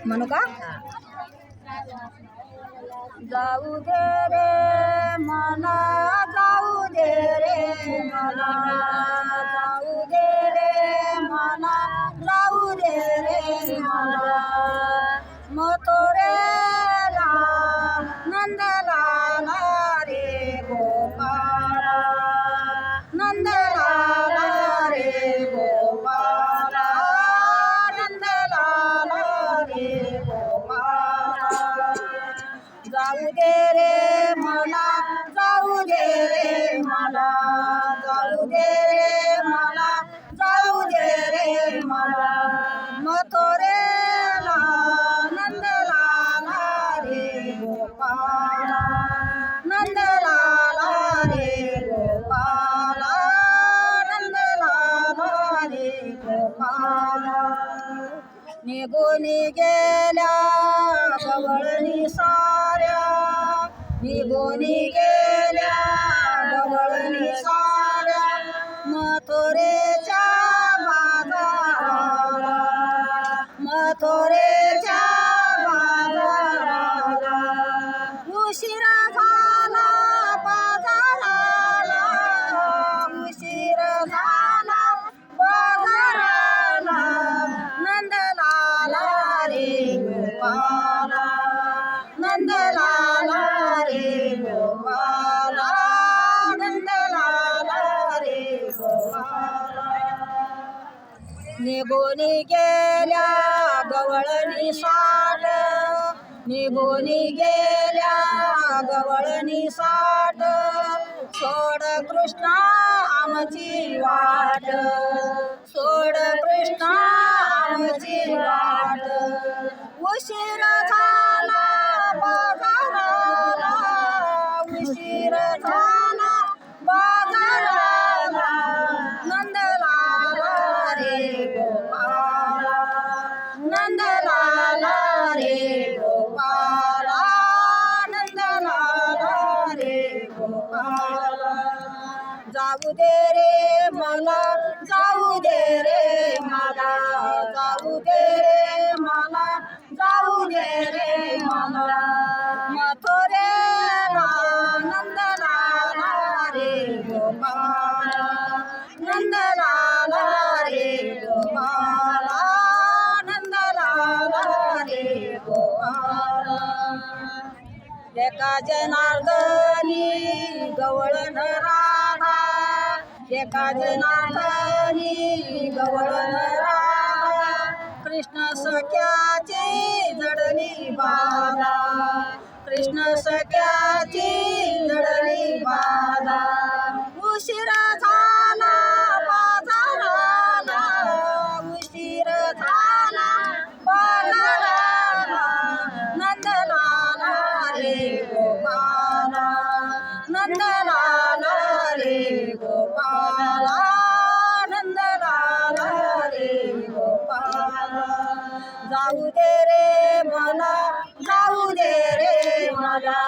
म्हणू का? जाऊ दे रे मला, जाऊ दे रे मला, जाऊ दे रे मला, जाऊ दे रे मला, मथुरेला नंदलाला रे गोपाला, नंदलाला रे गोपाला, नंदलाला रे गोपाला, जाऊ दे रे मला, जाऊ दे रे मला, जाऊ दे रे मला, जाऊ दे रे मला, मथुरेला नंदलाला रे गोपाला, नंदलाला रे गोपाला, नंदलाला रे गोपाला, निघून गेल्या गवळणी साऱ्या, निघून गेल्या गवळणी साऱ्या, मथुरेच्या बाजाराला, मथुरेच्या बाजाराला, उशिरा झाला बाजाराला, उशिरा झाला बाजाराला, नंदलाला रे गोपाला, नंदलाला रे गोपाला, नंदलाला रे गोपाला, निघून गेल्या गवळणी साठ, निघून गेल्या गवळणी साठ, सोड कृष्णा आमची वाट, सोड कृष्णा आमची वाट, उशीर झाला बाजाराला, उशीर झाला बाजाराला, नंदलाला रे गोपाला, नंदलाला रे गोपाला, नंदलाला रे गोपाला, जाऊ दे रे मला, जाऊ दे रे मला, जाऊ दे रे मला, जाऊ दे रे मला, मथुरेला नंदलाला रे गोपाला, नंदलाला रे गोपाला, नंदलाला रे गोपाला, एका जनार्दनी गवळण राधा, एका जनार्दनी गवळण राधा, कृष्ण सख्याची जडली बाधा, कृष्ण सख्याची जडली बाधा, उशिरा झाला बाजाराला, उशीर झाला बाजाराला, नंदलाला रे गोपाला, नंदलाला रे गोपाला, नंदलाला रे गोपाला, जाऊ दे रे मला, जाऊ दे रे मला,